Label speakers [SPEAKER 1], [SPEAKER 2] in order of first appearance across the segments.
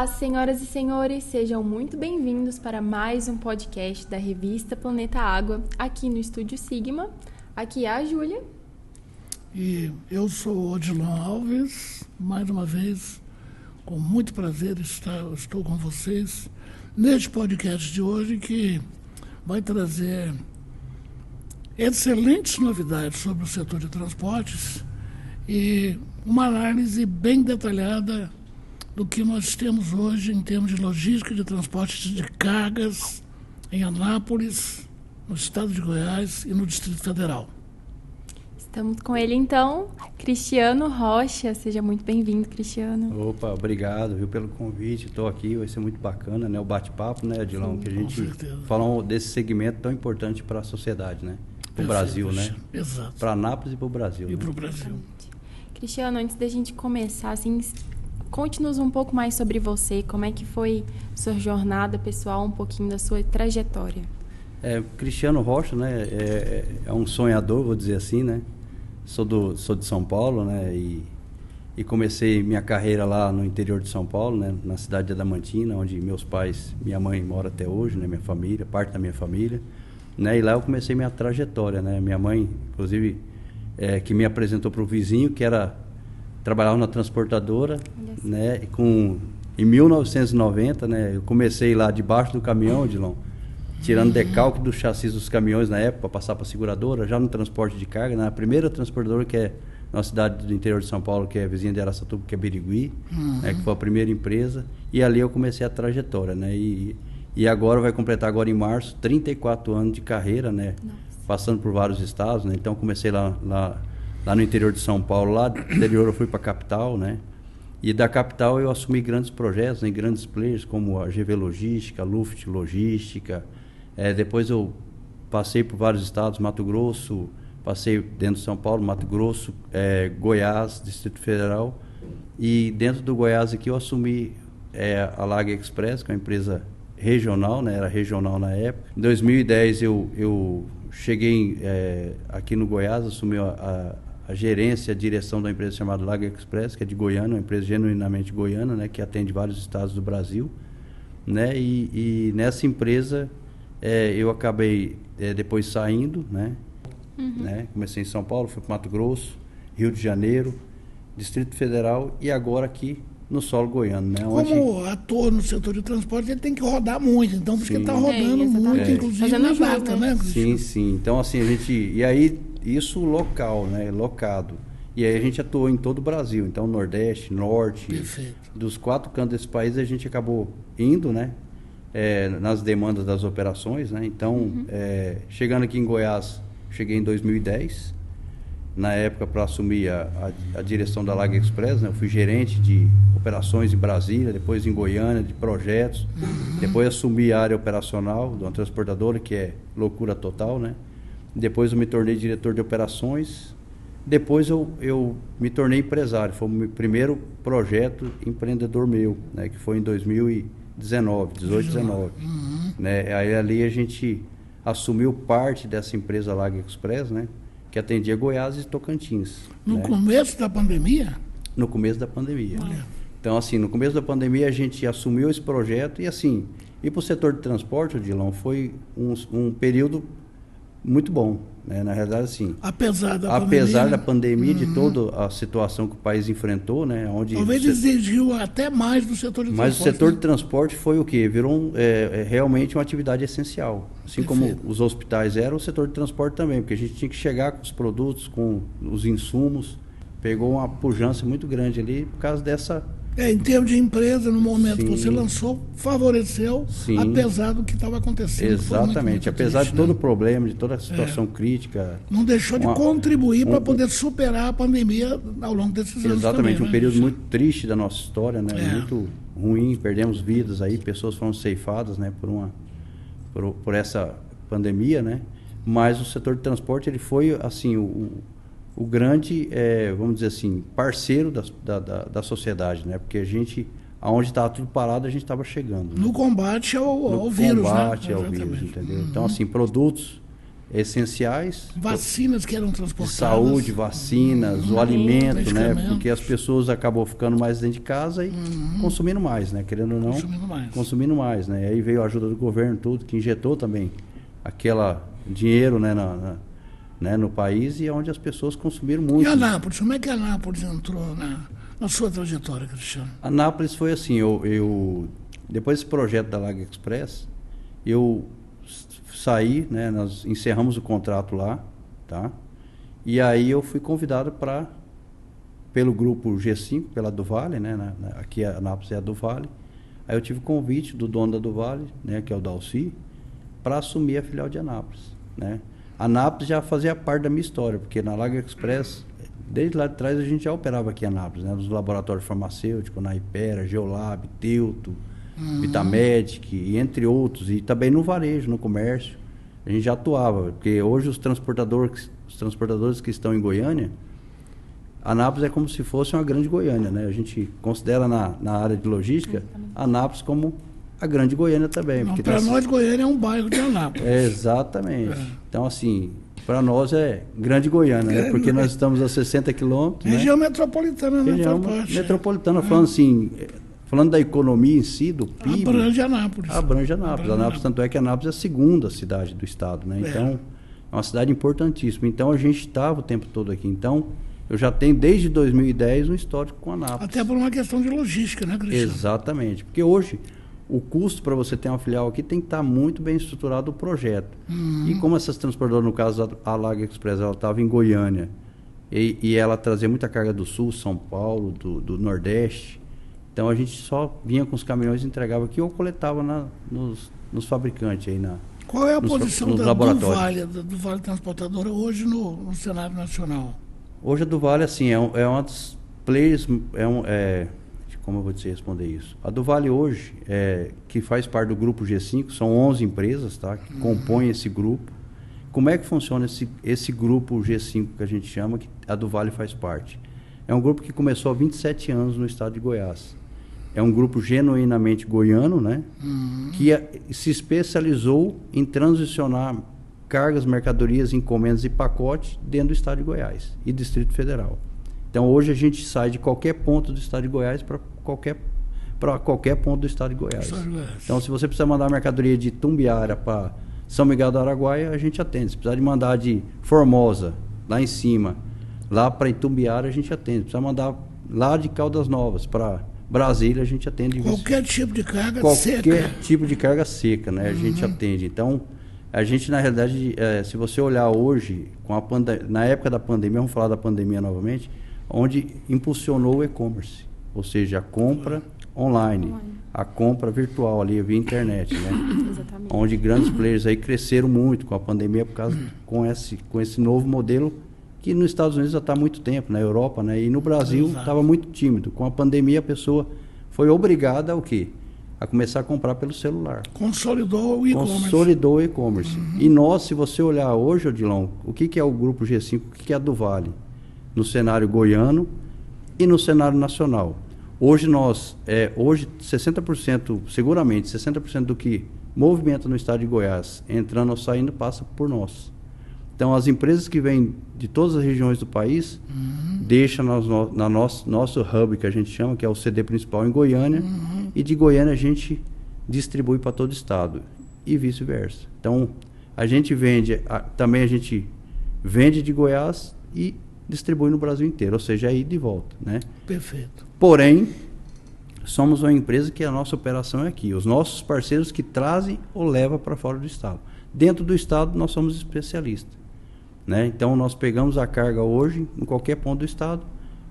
[SPEAKER 1] Olá, senhoras e senhores, sejam muito bem-vindos para mais um podcast da revista Planeta Água, aqui no Estúdio Sigma. Aqui é a Júlia.
[SPEAKER 2] E eu sou Odilon Alves, mais uma vez, com muito prazer estou com vocês neste podcast de hoje que vai trazer excelentes novidades sobre o setor de transportes e uma análise bem detalhada do que nós temos hoje em termos de logística de transporte de cargas em Anápolis, no estado de Goiás e no Distrito Federal.
[SPEAKER 1] Estamos com ele então, Cristiano Rocha. Seja muito bem-vindo, Cristiano.
[SPEAKER 3] Opa, obrigado, viu, pelo convite. Estou aqui, vai ser muito bacana, né? O bate-papo, né, Adilão? Que a gente fala desse segmento tão importante para a sociedade, né? Para o Brasil, né?
[SPEAKER 2] Exato.
[SPEAKER 3] Para Anápolis e para o Brasil.
[SPEAKER 2] E para o Brasil.
[SPEAKER 1] Cristiano, antes da gente começar, assim, conte-nos um pouco mais sobre você, como é que foi sua jornada pessoal, um pouquinho da sua trajetória.
[SPEAKER 3] Cristiano Rocha, né, é um sonhador, vou dizer assim, né? Sou de São Paulo, né, e comecei minha carreira lá no interior de São Paulo, né, na cidade de Adamantina, onde meus pais, minha mãe mora até hoje, né, minha família, parte da minha família, né, e lá eu comecei minha trajetória, né, minha mãe, inclusive, que me apresentou para o vizinho, que trabalhava na transportadora, né, em 1990, né, eu comecei lá debaixo do caminhão, Odilon, tirando decalque do chassi dos caminhões na época, para passar para a seguradora, já no transporte de carga, na primeira transportadora que é na cidade do interior de São Paulo, que é vizinha de Araçatuba, que é Birigui, né, que foi a primeira empresa, e ali eu comecei a trajetória, né, e agora vai completar agora em março 34 anos de carreira, né, passando por vários estados, né, então comecei lá no interior de São Paulo, lá do interior eu fui para a capital, né, e da capital eu assumi grandes projetos, né, grandes players como a GV Logística, a Luft Logística. Depois eu passei por vários estados, Mato Grosso, passei dentro de São Paulo, Mato Grosso, Goiás, Distrito Federal. E dentro do Goiás aqui eu assumi a Lag Express, que é uma empresa regional, né? Era regional na época. Em 2010 eu cheguei aqui no Goiás, assumi a gerência, a direção da empresa chamada Lag Express, que é de Goiânia, uma empresa genuinamente goiana, né? Que atende vários estados do Brasil, né? E nessa empresa eu acabei depois saindo, né? Né? Comecei em São Paulo, fui para Mato Grosso, Rio de Janeiro, Distrito Federal e agora aqui no solo goiano, né?
[SPEAKER 2] Como ator no setor de transporte, ele tem que rodar muito, então porque está rodando muito, inclusive na data, né?
[SPEAKER 3] Sim. Então assim, e aí isso local, né? Locado. E aí a gente atuou em todo o Brasil, então Nordeste, Norte.
[SPEAKER 2] Perfeito.
[SPEAKER 3] Dos 4 cantos desse país a gente acabou indo, né? Nas demandas das operações, né? Então, chegando aqui em Goiás, cheguei em 2010, na época para assumir a direção da Lag Express, né? Eu fui gerente de operações em Brasília, depois em Goiânia, de projetos, depois assumi a área operacional de uma transportadora, que é loucura total, né? Depois eu me tornei diretor de operações, depois eu me tornei empresário, foi o meu primeiro projeto empreendedor meu, né? Que foi em 18, 19, né? Aí ali a gente assumiu parte dessa empresa Lag Express, né? Que atendia Goiás e Tocantins.
[SPEAKER 2] No começo da pandemia?
[SPEAKER 3] No começo da pandemia. Então, assim, no começo da pandemia a gente assumiu esse projeto e, assim, ir para o setor de transporte, Odilon, foi um período muito bom, né? Na realidade, assim,
[SPEAKER 2] apesar da
[SPEAKER 3] pandemia, de toda a situação que o país enfrentou, né? Onde
[SPEAKER 2] talvez exigiu até mais do setor de transporte.
[SPEAKER 3] Mas o setor de transporte foi o quê? Virou realmente uma atividade essencial. Assim como os hospitais eram, o setor de transporte também, porque a gente tinha que chegar com os produtos, com os insumos. Pegou uma pujança muito grande ali por causa dessa...
[SPEAKER 2] em termos de empresa, no momento que você lançou, favoreceu, apesar do que estava acontecendo.
[SPEAKER 3] Exatamente, apesar de todo o problema, de toda a situação crítica.
[SPEAKER 2] Não deixou de contribuir para poder superar a pandemia ao longo desses anos.
[SPEAKER 3] Exatamente,
[SPEAKER 2] também,
[SPEAKER 3] um período muito triste da nossa história, né? Muito ruim, perdemos vidas aí, pessoas foram ceifadas, né? Por essa pandemia, né? Mas o setor de transporte, ele foi, assim, o grande, vamos dizer assim, parceiro da sociedade, né? Porque a gente, aonde estava tudo parado, a gente estava chegando.
[SPEAKER 2] No combate ao vírus,
[SPEAKER 3] né? No combate ao vírus, entendeu? Então, assim, produtos essenciais.
[SPEAKER 2] Vacinas que eram
[SPEAKER 3] De
[SPEAKER 2] transportadas.
[SPEAKER 3] saúde, vacinas, o alimento, né?
[SPEAKER 2] medicamentos.
[SPEAKER 3] Porque as pessoas acabam ficando mais dentro de casa e consumindo mais, né? Querendo ou não, consumindo mais, né? E aí veio a ajuda do governo, tudo, que injetou também aquela dinheiro, né, no país, e onde as pessoas consumiram muito.
[SPEAKER 2] E Anápolis, como é que Anápolis entrou na sua trajetória, Cristiano?
[SPEAKER 3] Anápolis foi assim, eu depois desse projeto da Laga Express, eu saí, né, nós encerramos o contrato lá, tá? E aí eu fui convidado pelo grupo G5, pela Duvale, né, aqui a Anápolis é a Duvale. Aí eu tive convite do dono da Duvale, né, que é o Dalci, para assumir a filial de Anápolis, né? Anápolis já fazia parte da minha história, porque na Laga Express, desde lá de trás a gente já operava aqui em Anápolis, né, nos laboratórios farmacêuticos, na Ipera, Geolab, Teuto, Vitamedic, e entre outros, e também no varejo, no comércio, a gente já atuava, porque hoje os transportadores que estão em Goiânia, Anápolis é como se fosse uma grande Goiânia, né? A gente considera na área de logística, Anápolis como a grande Goiânia também.
[SPEAKER 2] Para nós, Goiânia é um bairro de Anápolis.
[SPEAKER 3] Exatamente. Então, assim, para nós é grande Goiânia, né? Porque nós estamos a 60 quilômetros.
[SPEAKER 2] Região metropolitana, né?
[SPEAKER 3] Região metropolitana, falando assim... Falando da economia em si, do PIB...
[SPEAKER 2] Abrange Anápolis.
[SPEAKER 3] Anápolis, tanto é que Anápolis é a segunda cidade do estado, né? Então, é uma cidade importantíssima. Então, a gente estava o tempo todo aqui. Então, eu já tenho, desde 2010, um histórico com Anápolis.
[SPEAKER 2] Até por uma questão de logística, né, Cristiano?
[SPEAKER 3] Exatamente. Porque hoje, o custo para você ter uma filial aqui tem que estar muito bem estruturado o projeto. E como essas transportadoras, no caso, a Laga Express, ela estava em Goiânia, e ela trazia muita carga do Sul, São Paulo, do Nordeste. Então a gente só vinha com os caminhões e entregava aqui ou coletava nos fabricantes aí
[SPEAKER 2] Qual é a posição da Duvale Transportadora hoje no cenário nacional?
[SPEAKER 3] Hoje a Duvale, assim, é uma das players, como eu vou te responder isso? A Duvale hoje, que faz parte do grupo G5, são 11 empresas, tá, que compõem esse grupo. Como é que funciona esse grupo G5 que a gente chama, que a Duvale faz parte? É um grupo que começou há 27 anos no estado de Goiás. É um grupo genuinamente goiano, né? Que se especializou em transicionar cargas, mercadorias, encomendas e pacotes dentro do estado de Goiás e Distrito Federal. Então, hoje a gente sai de qualquer ponto do estado de Goiás para qualquer ponto do estado de Goiás. Então, se você precisar mandar mercadoria de Tumbiara para São Miguel do Araguaia, a gente atende. Se precisar de mandar de Formosa, lá em cima, lá para Itumbiara, a gente atende. Se precisar mandar lá de Caldas Novas para Brasília, a gente atende.
[SPEAKER 2] Qualquer tipo de carga seca.
[SPEAKER 3] Qualquer tipo de carga seca, né? A gente atende. Então, a gente, na realidade, se você olhar hoje, na época da pandemia, vamos falar da pandemia novamente, onde impulsionou o e-commerce, ou seja, a compra online, a compra virtual ali via internet, né?
[SPEAKER 1] Exatamente.
[SPEAKER 3] Onde grandes players aí cresceram muito com a pandemia com esse novo modelo que nos Estados Unidos já está há muito tempo, na Europa, né? E no Brasil estava muito tímido. Com a pandemia, a pessoa foi obrigada a o quê? A começar a comprar pelo celular.
[SPEAKER 2] Consolidou o e-commerce.
[SPEAKER 3] Consolidou o e-commerce. E nós, se você olhar hoje, Odilon, o que é o Grupo G5, o que é a Duvale? No cenário goiano e no cenário nacional. Hoje 60%, seguramente, 60% do que movimenta no estado de Goiás, entrando ou saindo, passa por nós. Então, as empresas que vêm de todas as regiões do país, deixam na nosso hub, que a gente chama, que é o CD principal em Goiânia, e de Goiânia a gente distribui para todo o estado, e vice-versa. Então, a gente vende de Goiás e distribui no Brasil inteiro, ou seja, é ida e volta, né?
[SPEAKER 2] Perfeito.
[SPEAKER 3] Porém, somos uma empresa que a nossa operação é aqui. Os nossos parceiros que trazem ou levam para fora do estado. Dentro do estado, nós somos especialistas, né? Então, nós pegamos a carga hoje em qualquer ponto do estado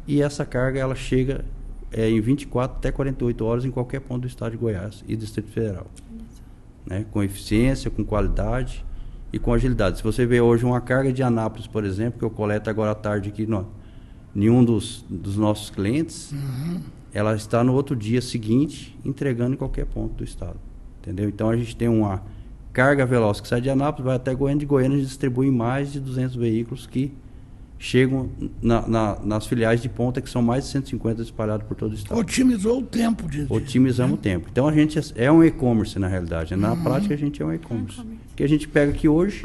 [SPEAKER 3] e essa carga ela chega em 24 até 48 horas em qualquer ponto do estado de Goiás e Distrito Federal, né? Com eficiência, com qualidade e com agilidade. Se você vê hoje uma carga de Anápolis, por exemplo, que eu coleto agora à tarde aqui em um dos nossos clientes, ela está no outro dia seguinte entregando em qualquer ponto do estado, entendeu? Então, a gente tem uma carga veloz que sai de Anápolis, vai até Goiânia, de Goiânia a gente distribui mais de 200 veículos que chegam nas filiais de ponta, que são mais de 150 espalhados por todo o estado.
[SPEAKER 2] Otimizou o tempo.
[SPEAKER 3] Otimizamos o tempo. Então, a gente é um e-commerce, na realidade. Na prática, a gente é um e-commerce. Que a gente pega aqui hoje,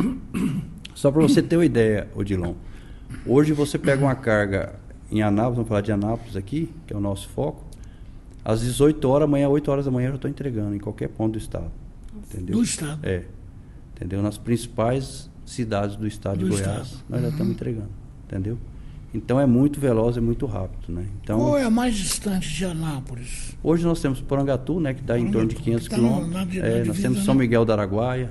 [SPEAKER 3] Só para você ter uma ideia, Odilon. Hoje você pega uma carga em Anápolis, vamos falar de Anápolis aqui, que é o nosso foco. Às 18 horas, amanhã, 8 horas da manhã, eu já estou entregando em qualquer ponto do estado. Entendeu?
[SPEAKER 2] Do estado?
[SPEAKER 3] É. Entendeu? Nas principais cidades do estado de Goiás, nós já estamos entregando. Entendeu? Então é muito veloz e muito rápido, né? Então,
[SPEAKER 2] qual é a mais distante de Anápolis?
[SPEAKER 3] Hoje nós temos Porangatu, né, que dá em torno de 500 quilômetros. Nós temos São Miguel do Araguaia,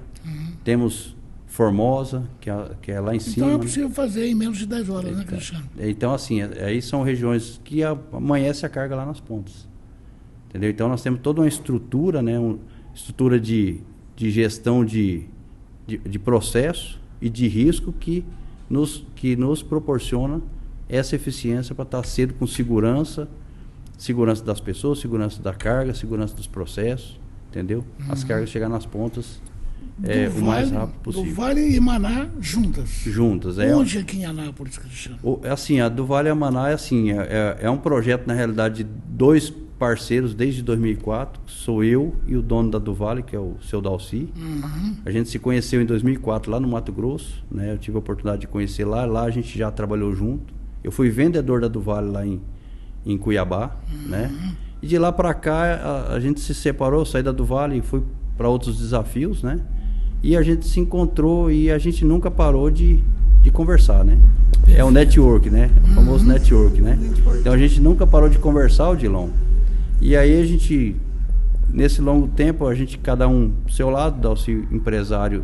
[SPEAKER 3] temos Formosa, que é lá em cima.
[SPEAKER 2] Então é possível fazer em menos de 10 horas, né, Cristiano?
[SPEAKER 3] Então, assim, aí são regiões que amanhece a carga lá nas pontas. Entendeu? Então nós temos toda uma estrutura, né, estrutura de gestão de processo e de risco que nos proporciona essa eficiência para estar cedo com segurança das pessoas, segurança da carga, segurança dos processos, entendeu? As cargas chegar nas pontas o mais rápido possível.
[SPEAKER 2] Do Vale e Maná juntas?
[SPEAKER 3] Juntas.
[SPEAKER 2] Onde aqui em Anápolis, Cristiano?
[SPEAKER 3] Assim, a do Vale e a Maná é um projeto, na realidade, de 2 parceiros desde 2004, sou eu e o dono da do Vale, que é o seu Dalci. A gente se conheceu em 2004 lá no Mato Grosso, né? Eu tive a oportunidade de conhecer lá a gente já trabalhou junto. Eu fui vendedor da do Vale lá em Cuiabá, né? E de lá para cá a gente se separou, saí da do Vale e fui para outros desafios, né? E a gente se encontrou e a gente nunca parou de conversar, né? É o network, né? O famoso network, né? Então a gente nunca parou de conversar, Odilon. E aí a gente, nesse longo tempo, a gente, cada um do seu lado, Dalci empresário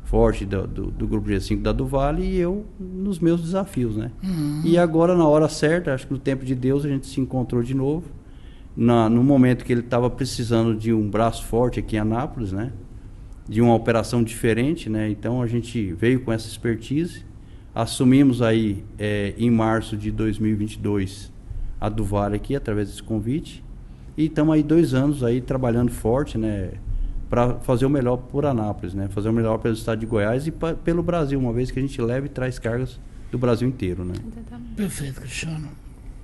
[SPEAKER 3] forte do Grupo G5 da do Vale e eu nos meus desafios, né? E agora, na hora certa, acho que no tempo de Deus, a gente se encontrou de novo, no momento que ele estava precisando de um braço forte aqui em Anápolis, né? De uma operação diferente, né? Então a gente veio com essa expertise, assumimos aí em março de 2022 a do Vale aqui, através desse convite. E estamos aí 2 anos aí trabalhando forte, né, para fazer o melhor por Anápolis, né, fazer o melhor pelo estado de Goiás e pelo Brasil, uma vez que a gente leva e traz cargas do Brasil inteiro, né.
[SPEAKER 1] Exatamente.
[SPEAKER 2] Perfeito, Cristiano.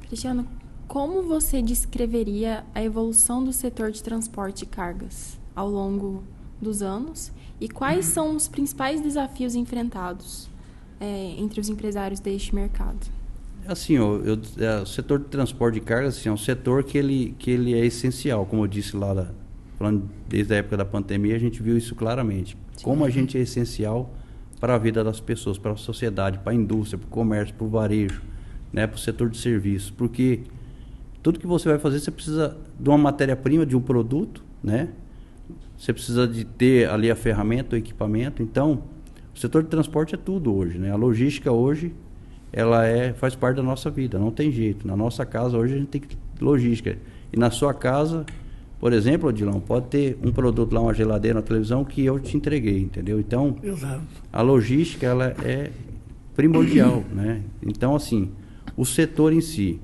[SPEAKER 1] Cristiano, como você descreveria a evolução do setor de transporte de cargas ao longo dos anos e quais são os principais desafios enfrentados entre os empresários deste mercado?
[SPEAKER 3] Assim, o setor de transporte de cargas assim, é um setor que ele é essencial, como eu disse lá, falando desde a época da pandemia, a gente viu isso claramente. Sim. Como a gente é essencial para a vida das pessoas, para a sociedade, para a indústria, para o comércio, para o varejo, né, para o setor de serviços. Porque tudo que você vai fazer, você precisa de uma matéria-prima, de um produto, né? Você precisa de ter ali a ferramenta, o equipamento. Então, o setor de transporte é tudo hoje, né? A logística hoje ela faz parte da nossa vida, não tem jeito. Na nossa casa hoje a gente tem logística. E na sua casa, por exemplo, Odilon, pode ter um produto lá, uma geladeira, uma televisão que eu te entreguei, entendeu? Então, exato, a logística ela é primordial, né? Então, assim, o setor em si,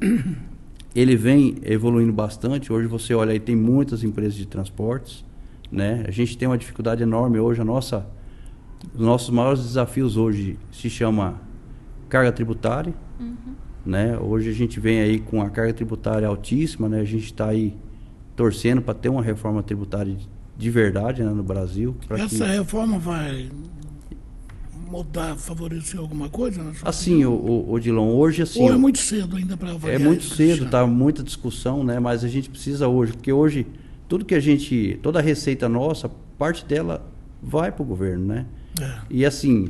[SPEAKER 3] ele vem evoluindo bastante. Hoje você olha aí, tem muitas empresas de transportes, né? A gente tem uma dificuldade enorme hoje. Os nossos maiores desafios hoje se chama carga tributária, né? Hoje a gente vem aí com a carga tributária altíssima, né? A gente está aí torcendo para ter uma reforma tributária de verdade, né, no Brasil.
[SPEAKER 2] Essa reforma vai mudar, favorecer alguma coisa?
[SPEAKER 3] Assim, Odilon, hoje assim...
[SPEAKER 2] Ou é muito cedo ainda para avaliar?
[SPEAKER 3] É muito cedo, tá muita discussão, né? Mas a gente precisa hoje, porque hoje toda a receita nossa, parte dela vai para o governo, né? E assim...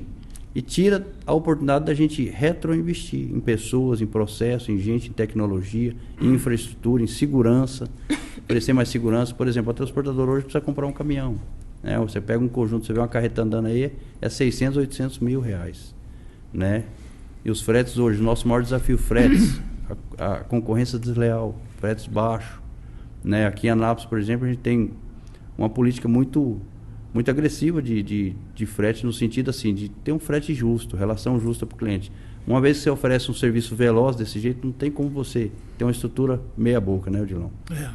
[SPEAKER 3] E tira a oportunidade da gente retroinvestir em pessoas, em processo, em gente, em tecnologia, em infraestrutura, em segurança, oferecer mais segurança. Por exemplo, a transportadora hoje precisa comprar um caminhão, né? Você pega um conjunto, você vê uma carreta andando aí, é 600, 800 mil reais, né? E os fretes hoje, o nosso maior desafio, fretes, a concorrência desleal, fretes baixos, né? Aqui em Anápolis, por exemplo, a gente tem uma política muito agressiva de frete, no sentido assim, de ter um frete justo, relação justa para o cliente. Uma vez que você oferece um serviço veloz desse jeito, não tem como você ter uma estrutura meia boca, né, Odilon?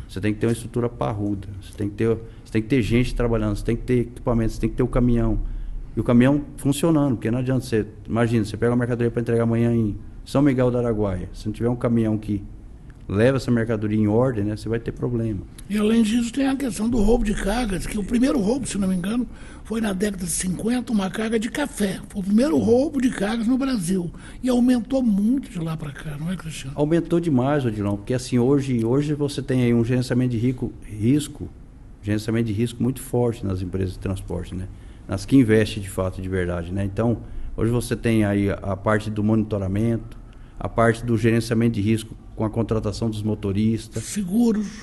[SPEAKER 3] Você tem que ter uma estrutura parruda, você tem que ter gente trabalhando, você tem que ter equipamento, você tem que ter o caminhão. E o caminhão funcionando, porque não adianta imagina, você pega a mercadoria para entregar amanhã em São Miguel do Araguaia, se não tiver um caminhão que leva essa mercadoria em ordem, né, você vai ter problema.
[SPEAKER 2] E além disso tem a questão do roubo de cargas, que o primeiro roubo, se não me engano, foi na década de 50, uma carga de café. Foi o primeiro roubo de cargas no Brasil. E aumentou muito de lá para cá, não é, Cristiano?
[SPEAKER 3] Aumentou demais, Odilon, porque assim, hoje você tem aí um gerenciamento de gerenciamento de risco muito forte nas empresas de transporte, né? Nas que investem de fato, de verdade, né? Então, hoje você tem aí a parte do monitoramento, a parte do gerenciamento de risco com a contratação dos motoristas,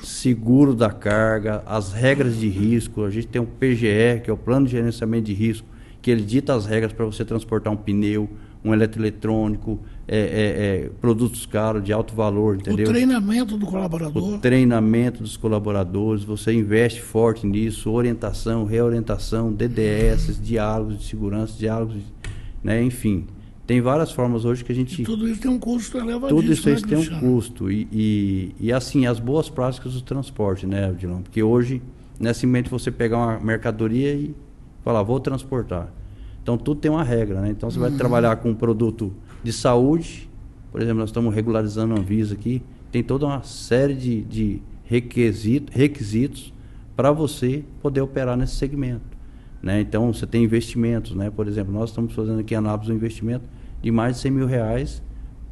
[SPEAKER 3] seguro da carga, as regras de risco. A gente tem um PGR, que é o Plano de Gerenciamento de Risco, que ele dita as regras para você transportar um pneu, um eletroeletrônico, produtos caros, de alto valor, entendeu?
[SPEAKER 2] O treinamento do colaborador.
[SPEAKER 3] O treinamento dos colaboradores, você investe forte nisso, orientação, reorientação, DDS, diálogos de segurança, né, enfim. Tem várias formas hoje que a gente...
[SPEAKER 2] E tudo isso tem um custo elevadíssimo.
[SPEAKER 3] Tudo isso tem um custo. E assim, as boas práticas do transporte, né, Odilon? Porque hoje, nesse momento, você pegar uma mercadoria e falar, vou transportar. Então, tudo tem uma regra, né? Então, você vai trabalhar com um produto de saúde. Por exemplo, nós estamos regularizando a Anvisa aqui. Tem toda uma série de requisitos para você poder operar nesse segmento. Né? Então, você tem investimentos, né? Por exemplo, nós estamos fazendo aqui em Anápolis um investimento de mais de R$100 mil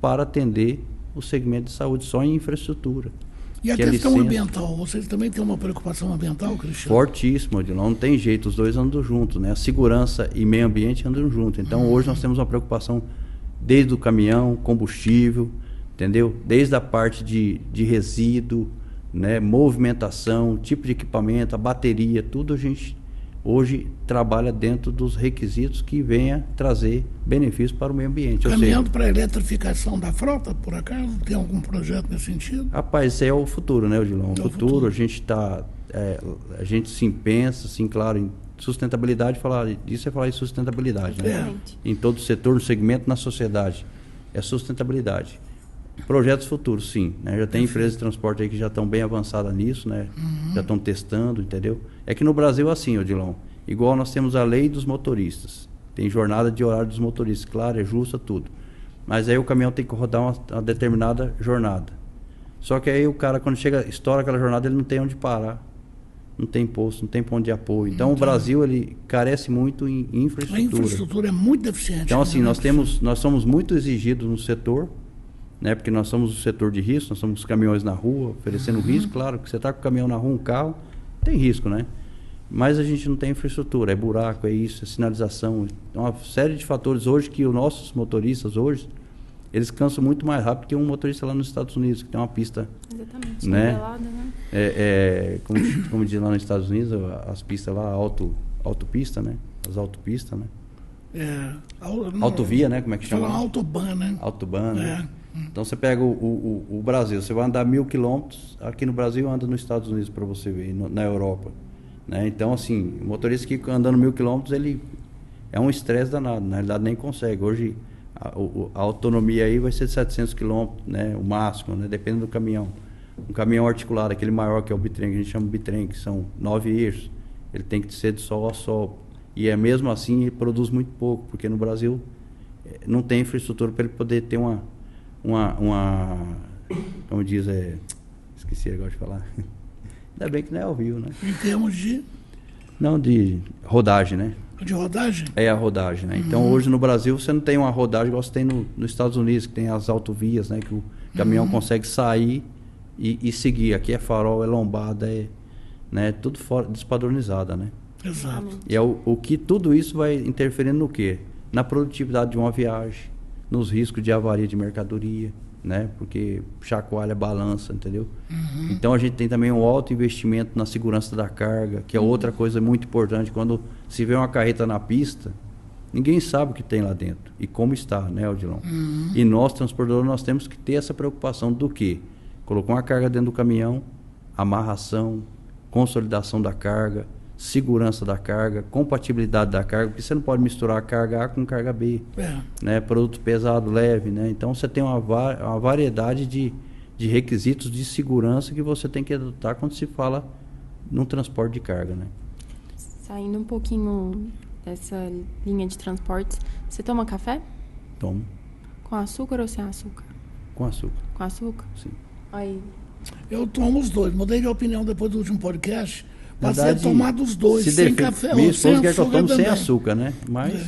[SPEAKER 3] para atender o segmento de saúde, só em infraestrutura.
[SPEAKER 2] E a questão ambiental, vocês também têm uma preocupação ambiental, Cristiano?
[SPEAKER 3] Fortíssimo, Odilon, não tem jeito, os dois andam juntos, né? A segurança e meio ambiente andam juntos. Então, hoje nós temos uma preocupação desde o caminhão, combustível, entendeu? Desde a parte de resíduo, né? Movimentação, tipo de equipamento, a bateria, tudo a gente hoje trabalha dentro dos requisitos que venha trazer benefícios para o meio ambiente.
[SPEAKER 2] Caminhando para a eletrificação da frota, por acaso? Tem algum projeto nesse sentido?
[SPEAKER 3] Rapaz, esse é o futuro, né, Odilon? O futuro, a gente está... a gente sim pensa, sim, claro, em sustentabilidade. Falar isso é falar em sustentabilidade, né? Em todo o setor, no segmento, na sociedade. É sustentabilidade. Projetos futuros, sim. Né? Já tem empresas de transporte aí que já estão bem avançadas nisso, né? Já estão testando, entendeu? É que no Brasil, assim, Odilon, igual nós temos a lei dos motoristas. Tem jornada de horário dos motoristas, claro, é justa, tudo. Mas aí o caminhão tem que rodar uma determinada jornada. Só que aí o cara, quando chega, estoura aquela jornada, ele não tem onde parar. Não tem posto, não tem ponto de apoio. Então, o Brasil, ele carece muito em infraestrutura.
[SPEAKER 2] A infraestrutura é muito deficiente.
[SPEAKER 3] Então, assim, nós somos muito exigidos no setor, né? Porque nós somos o setor de risco, nós somos os caminhões na rua, oferecendo risco, claro, que você está com o caminhão na rua, um carro, tem risco, né? Mas a gente não tem infraestrutura, é buraco, é isso, é sinalização, é uma série de fatores hoje que os nossos motoristas hoje, eles cansam muito mais rápido que um motorista lá nos Estados Unidos, que tem uma pista... Exatamente, né? Como diz lá nos Estados Unidos, as pistas lá, autopista, né? As autopistas, né? Autovia, né? Como é que chama?
[SPEAKER 2] Autobahn, né?
[SPEAKER 3] Autobahn, né? Então você pega o Brasil, você vai andar 1.000 quilômetros, aqui no Brasil anda nos Estados Unidos para você ver, na Europa. Né? Então, assim, o motorista que andando 1.000 quilômetros, ele é um estresse danado, na realidade nem consegue. Hoje a autonomia aí vai ser de 700 quilômetros, né? O máximo, né? Depende do caminhão. Um caminhão articulado, aquele maior que é o bitrem, que a gente chama de bitrem, que são 9 eixos, ele tem que ser de sol a sol. E é mesmo assim, ele produz muito pouco, porque no Brasil não tem infraestrutura para ele poder ter uma como diz, esqueci agora de falar. Ainda bem que não é ao vivo, né?
[SPEAKER 2] Em termos de...
[SPEAKER 3] Não, de rodagem, né?
[SPEAKER 2] De rodagem?
[SPEAKER 3] É a rodagem, né? Então, hoje no Brasil, você não tem uma rodagem igual você tem nos Estados Unidos, que tem as autovias, né? Que o caminhão consegue sair e seguir. Aqui é farol, é lombada, né? Tudo fora, despadronizada, né?
[SPEAKER 2] Exato.
[SPEAKER 3] E é o que tudo isso vai interferindo no quê? Na produtividade de uma viagem, nos riscos de avaria de mercadoria, né? Porque chacoalha, balança, entendeu? Então a gente tem também um alto investimento na segurança da carga, que é outra coisa muito importante. Quando se vê uma carreta na pista, ninguém sabe o que tem lá dentro e como está, né, Odilon? E nós, transportadores, nós temos que ter essa preocupação do quê? Colocou uma carga dentro do caminhão, amarração, consolidação da carga, segurança da carga, compatibilidade da carga, porque você não pode misturar a carga A com carga B, né? Produto pesado, leve, né? Então você tem uma variedade de requisitos de segurança que você tem que adotar quando se fala num transporte de carga, né?
[SPEAKER 1] Saindo um pouquinho dessa linha de transportes, você toma café?
[SPEAKER 3] Tomo.
[SPEAKER 1] Com açúcar ou sem açúcar?
[SPEAKER 3] Com açúcar.
[SPEAKER 1] Com açúcar?
[SPEAKER 3] Sim.
[SPEAKER 1] Aí.
[SPEAKER 2] Eu tomo os dois. Mudei de opinião depois do último podcast.
[SPEAKER 3] Na
[SPEAKER 2] Passei a
[SPEAKER 3] verdade,
[SPEAKER 2] tomar dos dois,
[SPEAKER 3] se
[SPEAKER 2] sem
[SPEAKER 3] defe-
[SPEAKER 2] café
[SPEAKER 3] Minha
[SPEAKER 2] ou sem
[SPEAKER 3] esposa quer que eu
[SPEAKER 2] açúcar
[SPEAKER 3] tome sem
[SPEAKER 2] também.
[SPEAKER 3] açúcar, né? Mas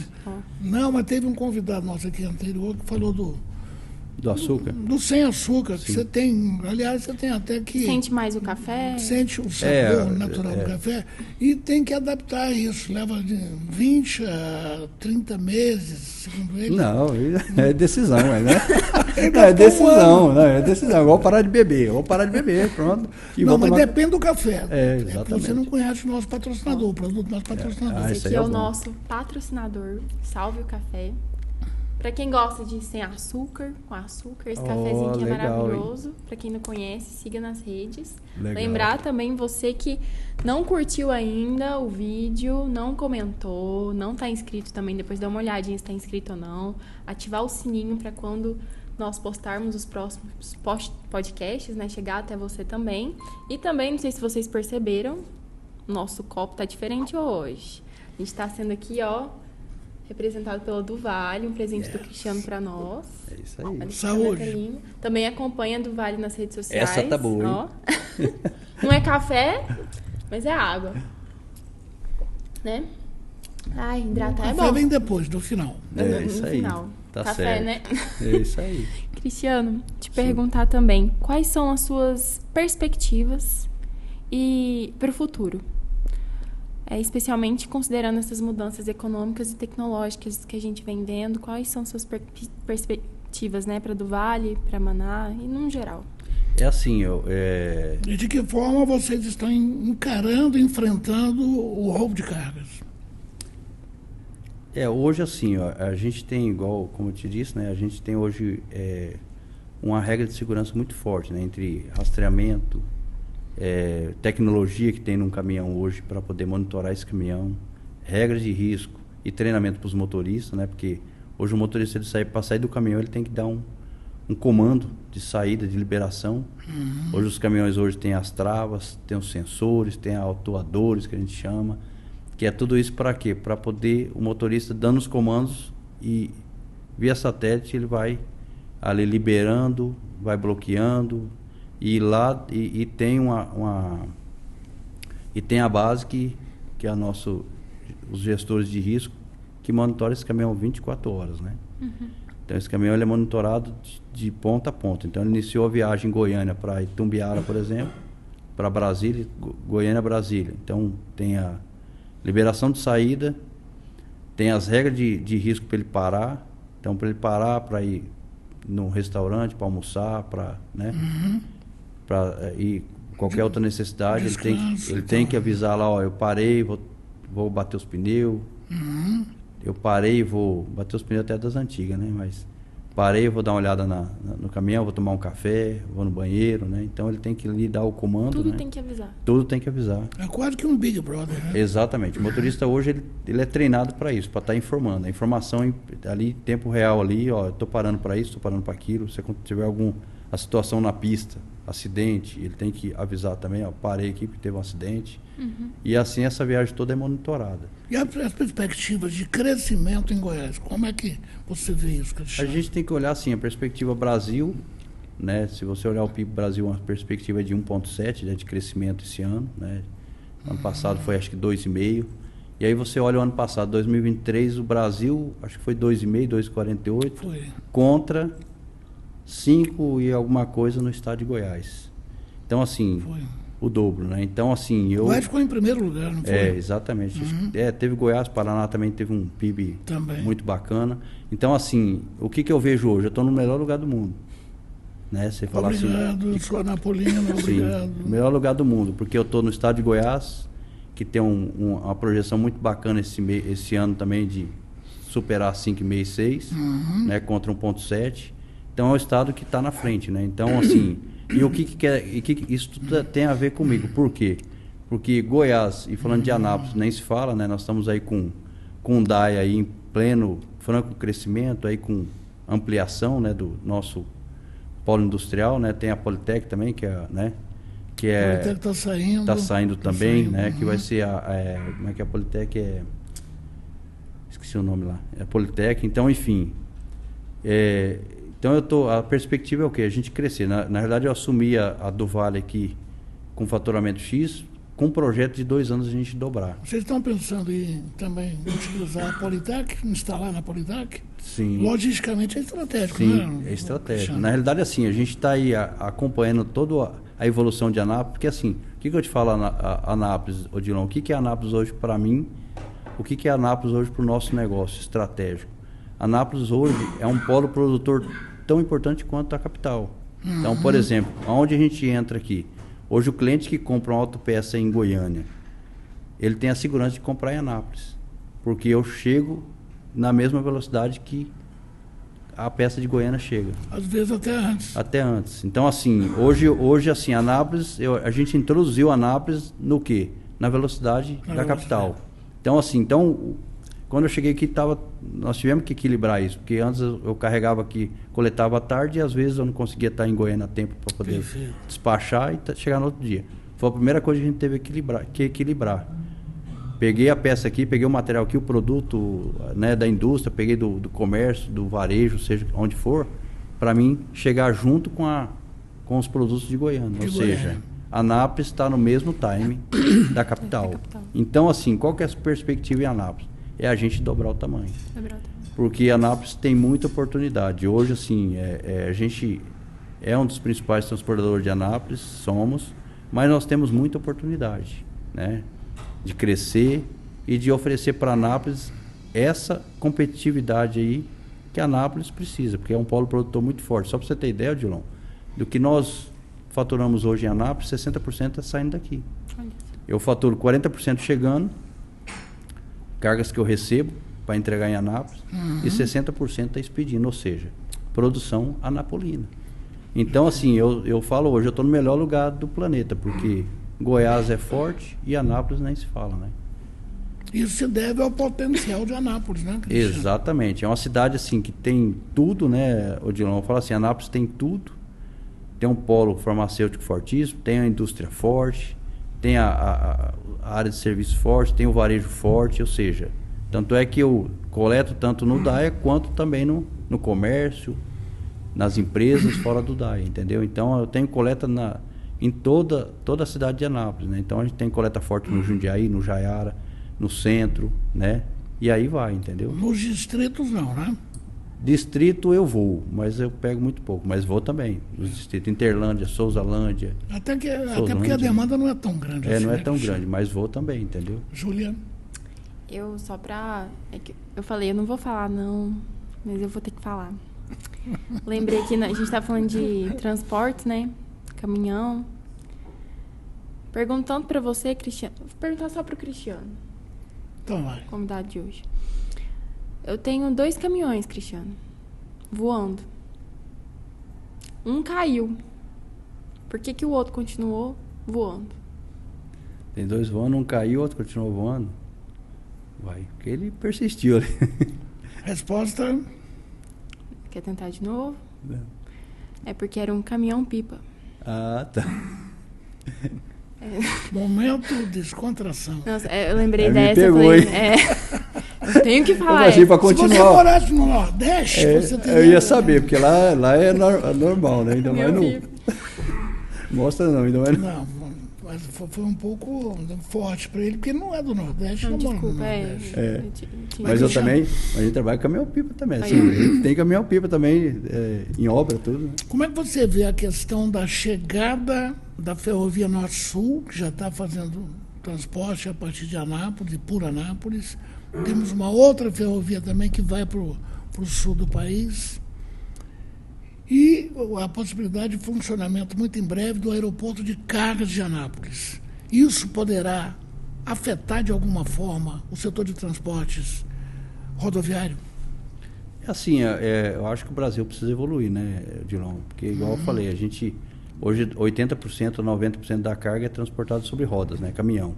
[SPEAKER 2] Não, mas teve um convidado nosso aqui anterior que falou do
[SPEAKER 3] açúcar.
[SPEAKER 2] sem açúcar, que você tem, aliás, você tem até que
[SPEAKER 1] Sente mais o café?
[SPEAKER 2] sente o sabor natural do café e tem que adaptar isso. Leva de 20 a 30 meses, segundo ele.
[SPEAKER 3] Não, é decisão, né?
[SPEAKER 2] Ele
[SPEAKER 3] Não, é
[SPEAKER 2] tá
[SPEAKER 3] decisão, não, é decisão. Eu vou parar de beber, pronto. E
[SPEAKER 2] Não,
[SPEAKER 3] vou
[SPEAKER 2] mas
[SPEAKER 3] tomar-
[SPEAKER 2] depende do café.
[SPEAKER 3] É,
[SPEAKER 2] porque
[SPEAKER 3] exatamente.
[SPEAKER 2] você não conhece o nosso patrocinador, o produto do nosso patrocinador.
[SPEAKER 3] Ah,
[SPEAKER 1] Esse
[SPEAKER 3] isso
[SPEAKER 1] aqui
[SPEAKER 3] aí
[SPEAKER 1] é
[SPEAKER 3] é
[SPEAKER 1] o
[SPEAKER 3] bom.
[SPEAKER 1] nosso patrocinador, Salve o Café. Pra quem gosta de sem açúcar, com açúcar, esse cafezinho aqui é
[SPEAKER 3] legal,
[SPEAKER 1] maravilhoso. Pra quem não conhece, siga nas redes.
[SPEAKER 3] Legal.
[SPEAKER 1] Lembrar também você que não curtiu ainda o vídeo, não comentou, não tá inscrito também, depois dá uma olhadinha se tá inscrito ou não. Ativar o sininho pra quando nós postarmos os próximos podcasts, né, chegar até você também. E também, não sei se vocês perceberam, nosso copo tá diferente hoje. A gente tá sendo aqui, ó, representado pela Duvale, um presente do Cristiano pra nós.
[SPEAKER 3] É isso
[SPEAKER 1] Olha
[SPEAKER 3] aí.
[SPEAKER 1] que
[SPEAKER 2] Saúde.
[SPEAKER 1] caneca linda. Também acompanha a Duvale nas redes sociais.
[SPEAKER 3] Essa tá boa, hein?
[SPEAKER 1] Ó. Não é café, mas é água. Né? Ai, hidratar é
[SPEAKER 2] O café
[SPEAKER 1] bom.
[SPEAKER 2] vem depois, do final.
[SPEAKER 3] É
[SPEAKER 1] No
[SPEAKER 3] isso aí.
[SPEAKER 1] final.
[SPEAKER 3] Tá
[SPEAKER 1] Café,
[SPEAKER 3] certo.
[SPEAKER 1] né?
[SPEAKER 3] É isso aí.
[SPEAKER 1] Cristiano, te perguntar também, quais são as suas perspectivas e para o futuro? Especialmente considerando essas mudanças econômicas e tecnológicas que a gente vem vendo, quais são suas perspectivas, né, para Duvale, para Maná e no geral?
[SPEAKER 3] É assim,
[SPEAKER 2] E de que forma vocês estão encarando, enfrentando o roubo de cargas?
[SPEAKER 3] hoje assim, ó, a gente tem, igual como eu te disse, né, a gente tem hoje uma regra de segurança muito forte, né, entre rastreamento, tecnologia que tem num caminhão hoje para poder monitorar esse caminhão, regras de risco e treinamento para os motoristas, né, porque hoje o motorista para sair do caminhão ele tem que dar um comando de saída, de liberação. Hoje os caminhões hoje têm as travas, tem os sensores, tem autuadores que a gente chama, que é tudo isso para quê? Para poder o motorista dando os comandos e via satélite ele vai ali liberando, vai bloqueando e lá e tem e tem a base que é os gestores de risco que monitoram esse caminhão 24 horas, né? Então esse caminhão ele é monitorado de ponta a ponta. Então ele iniciou a viagem em Goiânia para Itumbiara, por exemplo, para Brasília, Goiânia, Brasília. Então tem a liberação de saída, tem as regras de risco para ele parar. Então para ele parar para ir num restaurante, para almoçar, para, né? Para ir qualquer outra necessidade, ele tem que avisar lá, ó, eu parei, vou bater os pneus. Eu parei, vou bater os pneus até das antigas, né? Mas parei, vou dar uma olhada no caminhão, vou tomar um café, vou no banheiro, né? Então ele tem que lhe dar o comando,
[SPEAKER 1] Tudo
[SPEAKER 3] né?
[SPEAKER 1] tem que avisar.
[SPEAKER 3] Tudo tem que avisar.
[SPEAKER 2] É quase que um Big Brother, né?
[SPEAKER 3] Exatamente. O motorista hoje ele é treinado para isso, para estar informando. A informação ali em tempo real ali, ó, eu tô parando para isso, tô parando para aquilo. Se tiver a situação na pista, acidente, ele tem que avisar também, ó, parei aqui porque teve um acidente. E assim essa viagem toda é monitorada.
[SPEAKER 2] E as perspectivas de crescimento em Goiás, como é que você vê isso,
[SPEAKER 3] A
[SPEAKER 2] Cristiano?
[SPEAKER 3] gente tem que olhar assim, a perspectiva Brasil, né? Se você olhar o PIB Brasil, uma perspectiva de 1,7, né, de crescimento esse ano, né? Ano passado foi acho que 2,5. E aí você olha o ano passado, 2023, o Brasil, acho que foi 2,5, 2,48,
[SPEAKER 2] Foi.
[SPEAKER 3] contra 5 e alguma coisa no estado de Goiás. Então assim,
[SPEAKER 2] Foi.
[SPEAKER 3] o dobro, né? Então assim,
[SPEAKER 2] Goiás ficou em primeiro lugar, não foi?
[SPEAKER 3] exatamente. Teve Goiás, Paraná também teve um PIB
[SPEAKER 2] Também.
[SPEAKER 3] muito bacana. Então, assim, o que eu vejo hoje? Eu estou no melhor lugar do mundo. Né? Você fala
[SPEAKER 2] Obrigado,
[SPEAKER 3] assim.
[SPEAKER 2] sou Anapolino, obrigado.
[SPEAKER 3] Sim, melhor lugar do mundo, porque eu estou no estado de Goiás, que tem uma projeção muito bacana esse ano também de superar 5,5, 6, né? Contra 1,7. Então é o estado que está na frente, né? Então, assim. E o isso tudo tem a ver comigo. Por quê? Porque Goiás, e falando de Anápolis, nem se fala, né? Nós estamos aí com o DAI aí em pleno franco crescimento, aí com ampliação, né, do nosso polo industrial, né? Tem a Politec também, que é, né? Que
[SPEAKER 2] A Politec está saindo.
[SPEAKER 3] Está saindo também, né? Que vai ser como é que é a Politec esqueci o nome lá. É a Politec. Então, enfim, Então a perspectiva é o quê? A gente crescer. Na verdade, eu assumi a do Vale aqui com faturamento X, com um projeto de 2 anos a gente dobrar.
[SPEAKER 2] Vocês estão pensando em também utilizar a Politec, instalar na Politec?
[SPEAKER 3] Sim.
[SPEAKER 2] Logisticamente é estratégico,
[SPEAKER 3] Sim,
[SPEAKER 2] né?
[SPEAKER 3] é estratégico. Na realidade, assim, a gente está aí acompanhando toda a evolução de Anápolis, porque assim, o que eu te falo, Anápolis, Odilon, o que é Anápolis hoje para mim, o que é Anápolis hoje para o nosso negócio estratégico? Anápolis hoje é um polo produtor tão importante quanto a capital. Então, por exemplo, aonde a gente entra aqui? Hoje o cliente que compra uma autopeça em Goiânia, ele tem a segurança de comprar em Anápolis, porque eu chego na mesma velocidade que a peça de Goiânia chega.
[SPEAKER 2] Às vezes até antes.
[SPEAKER 3] Até antes. Então, assim, hoje assim, Anápolis, a gente introduziu Anápolis no quê? Na velocidade da capital. Então, assim, quando eu cheguei aqui, nós tivemos que equilibrar isso, porque antes eu carregava aqui, coletava à tarde e às vezes eu não conseguia estar em Goiânia a tempo para poder despachar e chegar no outro dia. Foi a primeira coisa que a gente teve que equilibrar. Peguei a peça aqui, peguei o material aqui, o produto, né, da indústria, peguei do comércio, do varejo, seja onde for, para mim chegar junto com os produtos de Goiânia. Ou seja, Anápolis está no mesmo time da capital. Então, assim, qual que é a perspectiva em Anápolis? É a gente dobrar o tamanho. Porque Anápolis tem muita oportunidade. Hoje, assim, a gente é um dos principais transportadores de Anápolis, somos, mas nós temos muita oportunidade, né, de crescer e de oferecer para Anápolis essa competitividade aí que Anápolis precisa, porque é um polo produtor muito forte. Só para você ter ideia, Odilon, do que nós faturamos hoje em Anápolis, 60% é saindo daqui. Eu faturo 40% chegando, cargas que eu recebo para entregar em Anápolis, e 60% é expedindo, ou seja, produção anapolina. Então, assim, eu falo hoje, eu estou no melhor lugar do planeta, porque Goiás é forte e Anápolis nem se fala, né?
[SPEAKER 2] Isso se deve ao potencial de Anápolis, né, Cristiano?
[SPEAKER 3] Exatamente. É uma cidade, assim, que tem tudo, né, Odilon? Eu falo assim, Anápolis tem tudo. Tem um polo farmacêutico fortíssimo, tem a indústria forte, tem a área de serviço forte, tem o varejo forte, ou seja, tanto é que eu coleto tanto no DAE quanto também no comércio, nas empresas fora do DAE, entendeu? Então eu tenho coleta em toda a cidade de Anápolis, né? Então a gente tem coleta forte no Jundiaí, no Jaiara, no centro, né? E aí vai, entendeu?
[SPEAKER 2] Nos distritos não, né?
[SPEAKER 3] Distrito eu vou, mas eu pego muito pouco, mas vou também. Nos distritos Interlândia, Sousalândia.
[SPEAKER 2] Até porque a demanda não é tão grande assim.
[SPEAKER 3] Não é tão grande, mas vou também, entendeu?
[SPEAKER 2] Júlia?
[SPEAKER 1] Eu só pra... eu falei, eu não vou falar não, mas eu vou ter que falar. Lembrei que a gente tá falando de transporte, né? Caminhão. Perguntando pra você, Cristiano. Vou perguntar só pro Cristiano.
[SPEAKER 2] Então vai.
[SPEAKER 1] Convidado de hoje. Eu tenho 2 caminhões, Cristiano, voando. Um caiu. Por que o outro continuou voando?
[SPEAKER 3] Tem 2 voando, um caiu, o outro continuou voando. Vai, porque ele persistiu ali.
[SPEAKER 2] Resposta?
[SPEAKER 1] Quer tentar de novo? É porque era um caminhão-pipa.
[SPEAKER 3] Ah, tá.
[SPEAKER 2] Momento descontração.
[SPEAKER 1] Nossa, eu lembrei
[SPEAKER 3] Aí
[SPEAKER 1] dessa.
[SPEAKER 3] me pegou,
[SPEAKER 1] falei,
[SPEAKER 3] hein?
[SPEAKER 1] Eu tenho que falar.
[SPEAKER 3] Eu achei pra
[SPEAKER 2] Se você
[SPEAKER 3] continuar.
[SPEAKER 2] morasse no Nordeste, você teria...
[SPEAKER 3] Eu ia saber, porque lá é normal, né? Ainda mais
[SPEAKER 1] Meu
[SPEAKER 3] Mostra não, ainda mais
[SPEAKER 2] Não, mas foi um pouco forte para ele, porque ele não é do Nordeste.
[SPEAKER 1] Não,
[SPEAKER 2] mora no
[SPEAKER 1] desculpa,
[SPEAKER 2] Nordeste.
[SPEAKER 3] Mas eu também, a gente trabalha com caminhão-pipa também. Assim, a gente tem caminhão-pipa também, em obra, tudo. Né?
[SPEAKER 2] Como é que você vê a questão da chegada da Ferrovia Norte-Sul, que já está fazendo transporte a partir de Anápolis e por Anápolis? Temos uma outra ferrovia também que vai para o sul do país. E a possibilidade de funcionamento muito em breve do aeroporto de cargas de Anápolis. Isso poderá afetar de alguma forma o setor de transportes rodoviário?
[SPEAKER 3] Assim, eu acho que o Brasil precisa evoluir, né, Dilon? Porque, igual eu falei, a gente, hoje 80% ou 90% da carga é transportada sobre rodas, né, caminhão.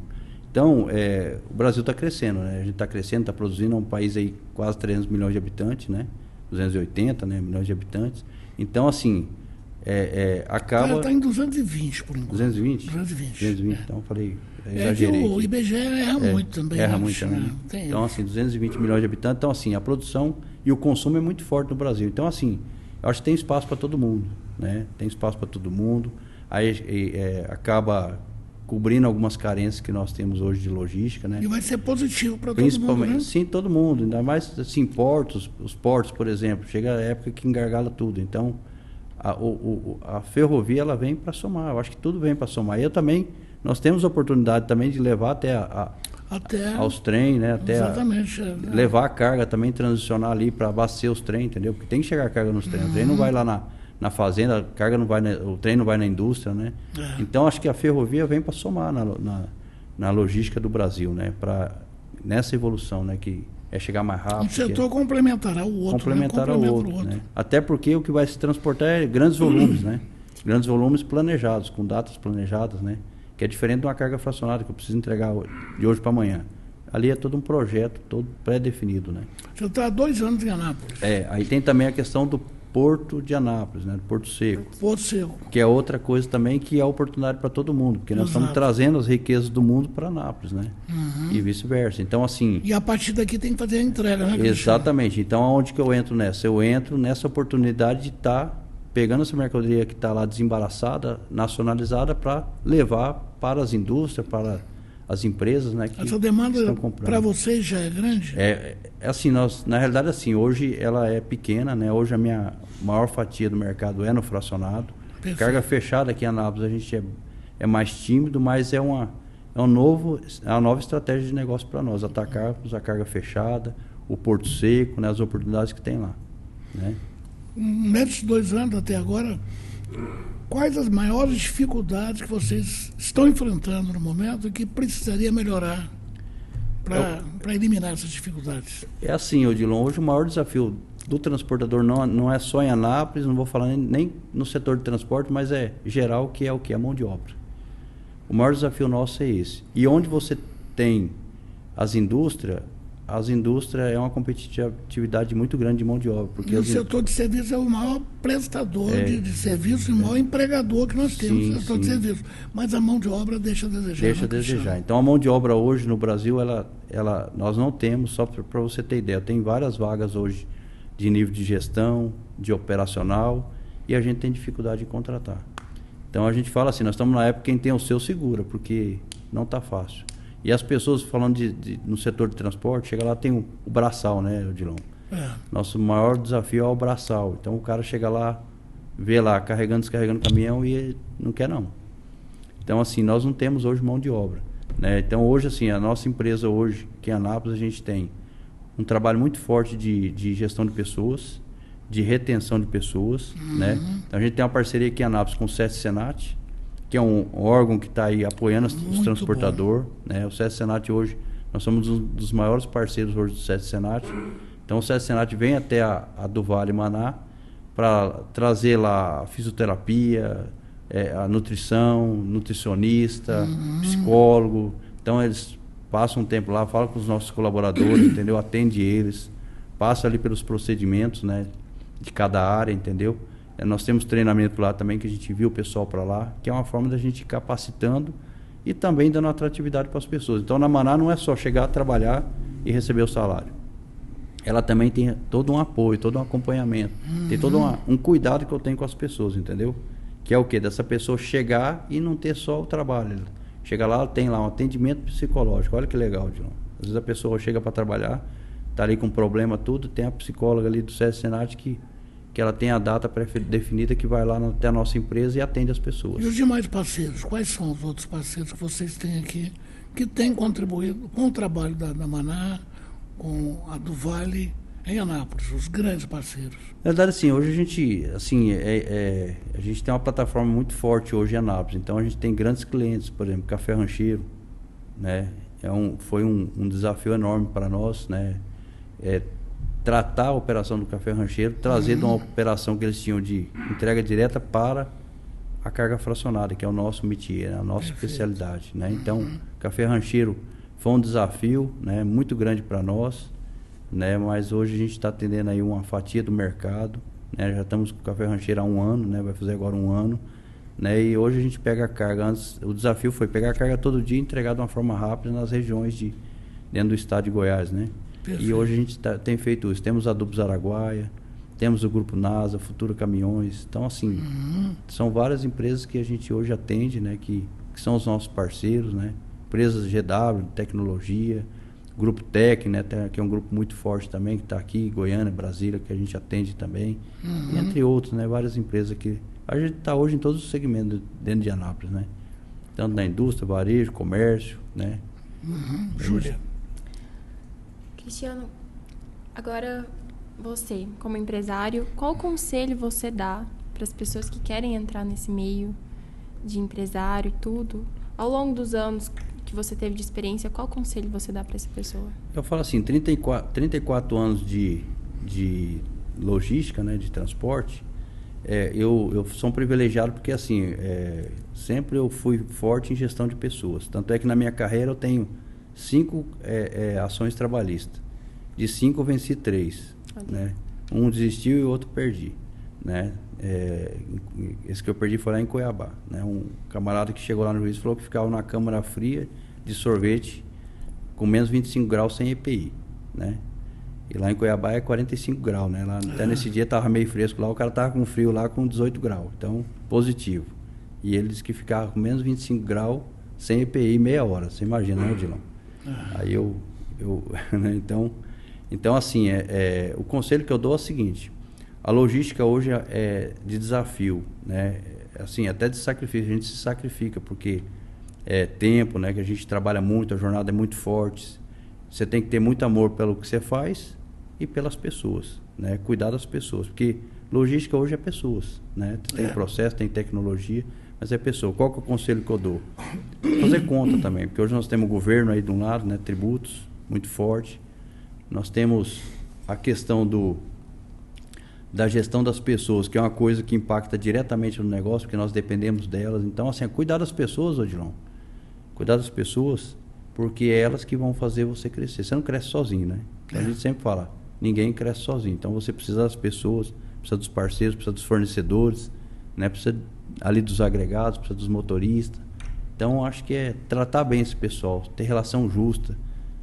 [SPEAKER 3] Então, o Brasil está crescendo, né? A gente está crescendo, está produzindo, é um país aí quase 300 milhões de habitantes, né? 280, né, milhões de habitantes. Então, assim, acaba...
[SPEAKER 2] Está em 220, por enquanto.
[SPEAKER 3] 220?
[SPEAKER 2] 220.
[SPEAKER 3] Então, eu falei, exagerei.
[SPEAKER 2] Que o IBGE erra muito também.
[SPEAKER 3] Erra muito também. Então, assim, 220 milhões de habitantes. Então, assim, a produção e o consumo é muito forte no Brasil. Então, assim, Eu acho que tem espaço para todo mundo, né? Tem espaço para todo mundo. Aí acaba cobrindo algumas carências que nós temos hoje de logística, né?
[SPEAKER 2] E vai ser positivo para todo mundo, né?
[SPEAKER 3] Sim, todo mundo. Ainda mais assim, os portos, por exemplo. Chega a época que engargala tudo. Então, a ferrovia, ela vem para somar. Eu acho que tudo vem para somar. E nós temos a oportunidade também de levar até aos trens, né?
[SPEAKER 2] Exatamente.
[SPEAKER 3] Levar a carga também, transicionar ali para abastecer os trens, entendeu? Porque tem que chegar a carga nos trens. O trem não vai lá na fazenda, a carga não vai o trem não vai na indústria, né? Então acho que a ferrovia vem para somar na logística do Brasil, né? Nessa evolução, né? Que é chegar mais rápido.
[SPEAKER 2] Um setor complementará o outro.
[SPEAKER 3] Complementar ao outro. Né? Até porque o que vai se transportar é grandes volumes, né? Grandes volumes planejados, com datas planejadas, né? Que é diferente de uma carga fracionada que eu preciso entregar de hoje para amanhã. Ali é todo um projeto, todo pré-definido, né?
[SPEAKER 2] Você está há 2 anos em Anápolis.
[SPEAKER 3] Aí tem também a questão do Porto de Anápolis, né? Porto Seco.
[SPEAKER 2] Porto Seco.
[SPEAKER 3] Que é outra coisa também que é oportunidade para todo mundo, porque nós estamos trazendo as riquezas do mundo para Anápolis, né? E vice-versa. Então, assim...
[SPEAKER 2] E a partir daqui tem que fazer a entrega, né?
[SPEAKER 3] Exatamente. Então, aonde que eu entro nessa? Eu entro nessa oportunidade de estar pegando essa mercadoria que está lá desembaraçada, nacionalizada, para levar para as indústrias, para as empresas, né? Que
[SPEAKER 2] essa demanda para vocês já é grande?
[SPEAKER 3] Assim, na realidade, assim, hoje ela é pequena, né? Hoje a minha maior fatia do mercado é no fracionado. Perfeito. Carga fechada aqui em Anápolis a gente é mais tímido, mas é uma nova estratégia de negócio para nós, atacarmos a carga fechada, o Porto Seco, né? As oportunidades que tem lá, né?
[SPEAKER 2] Nesses 2 anos até agora, quais as maiores dificuldades que vocês estão enfrentando no momento e que precisaria melhorar para eliminar essas dificuldades?
[SPEAKER 3] É assim, Odilon, hoje o maior desafio do transportador não é só em Anápolis, não vou falar nem no setor de transporte, mas é geral, que é o que? A mão de obra. O maior desafio nosso é esse. E onde você tem as indústrias é uma competitividade muito grande de mão de obra. Porque
[SPEAKER 2] o setor de serviço é o maior prestador de serviço e o maior empregador que nós temos no setor de serviço. Mas a mão de obra deixa a desejar.
[SPEAKER 3] Deixa a desejar. Então a mão de obra hoje no Brasil, nós não temos, só para você ter ideia, tem várias vagas hoje de nível de gestão, de operacional, e a gente tem dificuldade de contratar. Então a gente fala assim, nós estamos na época quem tem o seu segura, porque não está fácil. E as pessoas falando no setor de transporte, chega lá, tem o braçal, né, Odilon? Nosso maior desafio é o braçal. Então o cara chega lá, vê lá, carregando, descarregando caminhão e ele não quer não. Então assim, nós não temos hoje mão de obra, né? Então hoje assim, a nossa empresa hoje, que é Anápolis, a gente tem um trabalho muito forte de gestão de pessoas, de retenção de pessoas, né? Então a gente tem uma parceria aqui em Anápolis com o SESC Senat, que é um órgão que está aí apoiando os transportadores, né? O SESC Senat hoje, nós somos um dos maiores parceiros hoje do SESC Senat. Então o SESC Senat vem até a do Vale Maná para trazer lá a fisioterapia, a nutrição, nutricionista, psicólogo. Então eles passam um tempo lá, falam com os nossos colaboradores, entendeu? Atende eles, passa ali pelos procedimentos, né? De cada área, entendeu? Nós temos treinamento lá também, que a gente viu o pessoal para lá, que é uma forma da gente ir capacitando e também dando atratividade para as pessoas. Então, na Maná não é só chegar, trabalhar e receber o salário. Ela também tem todo um apoio, todo um acompanhamento. Tem todo um cuidado que eu tenho com as pessoas, entendeu? Que é o quê? Dessa pessoa chegar e não ter só o trabalho. Chega lá, tem lá um atendimento psicológico. Olha que legal, João. Às vezes a pessoa chega para trabalhar, está ali com problema tudo, tem a psicóloga ali do SESC Senat que ela tem a data pré-definida, que vai lá até a nossa empresa e atende as pessoas.
[SPEAKER 2] E os demais parceiros? Quais são os outros parceiros que vocês têm aqui que têm contribuído com o trabalho da Maná, com a do Vale em Anápolis, os grandes parceiros?
[SPEAKER 3] Na verdade, assim, hoje a gente, assim, a gente tem uma plataforma muito forte hoje em Anápolis. Então a gente tem grandes clientes, por exemplo, Café Rancheiro, né? Foi um desafio enorme para nós, né? Tratar a operação do Café Rancheiro, trazer de uma operação que eles tinham de entrega direta para a carga fracionada, que é o nosso métier, a nossa especialidade, né? Então, Café Rancheiro foi um desafio, né, muito grande para nós, né? Mas hoje a gente está atendendo aí uma fatia do mercado, né? Já estamos com o Café Rancheiro há 1 ano, né? Vai fazer agora 1 ano, né? E hoje a gente pega a carga, antes o desafio foi pegar a carga todo dia e entregar de uma forma rápida nas regiões dentro do estado de Goiás, né? Perfeito. E hoje a gente tem feito isso. Temos adubos Araguaia, temos o Grupo NASA, Futura Caminhões. Então, assim, são várias empresas que a gente hoje atende, né, que são os nossos parceiros, né? Empresas GW, tecnologia, Grupo Tec, né, que é um grupo muito forte também, que está aqui, Goiânia, Brasília, que a gente atende também, entre outros, né, várias empresas que a gente está hoje em todos os segmentos dentro de Anápolis, né? Tanto na indústria, varejo, comércio, né?
[SPEAKER 2] Júlia.
[SPEAKER 1] Cristiano, agora você, como empresário, qual conselho você dá para as pessoas que querem entrar nesse meio de empresário e tudo? Ao longo dos anos que você teve de experiência, qual conselho você dá para essa pessoa?
[SPEAKER 3] Eu falo assim, 34 anos de logística, né, de transporte, eu sou um privilegiado porque, assim, sempre eu fui forte em gestão de pessoas. Tanto é que na minha carreira eu tenho 5 ações trabalhistas. De 5 eu venci 3. Né? Um desistiu e o outro perdi. Né? Esse que eu perdi foi lá em Cuiabá. Né? Um camarada que chegou lá no juiz falou que ficava na câmara fria de sorvete com menos 25 graus sem EPI. Né? E lá em Cuiabá é 45 graus. Né? Lá, até nesse dia estava meio fresco lá, o cara estava com frio lá com 18 graus. Então, positivo. E ele disse que ficava com menos 25 graus sem EPI meia hora. Você imagina, né, Odilon? Aí né? Então, assim, o conselho que eu dou é o seguinte: a logística hoje é de desafio, né? Assim, até de sacrifício, a gente se sacrifica, porque é tempo, né? Que a gente trabalha muito, a jornada é muito forte. Você tem que ter muito amor pelo que você faz e pelas pessoas, né? Cuidar das pessoas, porque logística hoje é pessoas, né? Tem processo, tem tecnologia, mas é pessoa. Qual que é o conselho que eu dou? Fazer conta também, porque hoje nós temos o governo aí de um lado, né? Tributos, muito forte. Nós temos a questão da gestão das pessoas, que é uma coisa que impacta diretamente no negócio, porque nós dependemos delas. Então, assim, cuidar das pessoas, Odilon. Cuidar das pessoas, porque é elas que vão fazer você crescer. Você não cresce sozinho, né? A gente sempre fala, ninguém cresce sozinho. Então, você precisa das pessoas, precisa dos parceiros, precisa dos fornecedores, né? Precisa ali dos agregados, precisa dos motoristas. Então, acho que é tratar bem esse pessoal, ter relação justa,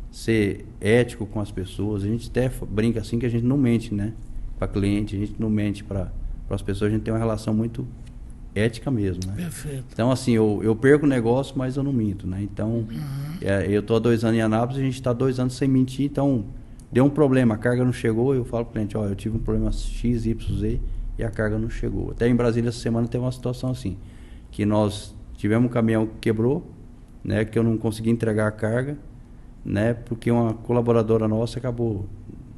[SPEAKER 3] ser ético com as pessoas. A gente até brinca assim que a gente não mente, né? Para cliente, a gente não mente para as pessoas, a gente tem uma relação muito ética mesmo, né?
[SPEAKER 2] Perfeito.
[SPEAKER 3] Então, assim, eu perco o negócio, mas eu não minto, né? Então, eu estou há 2 anos em Anápolis, a gente está 2 anos sem mentir, então deu um problema, a carga não chegou, eu falo para o cliente, ó, eu tive um problema X, Y, Z e a carga não chegou. Até em Brasília essa semana teve uma situação assim, que nós tivemos um caminhão que quebrou, né? Que eu não consegui entregar a carga, né? Porque uma colaboradora nossa acabou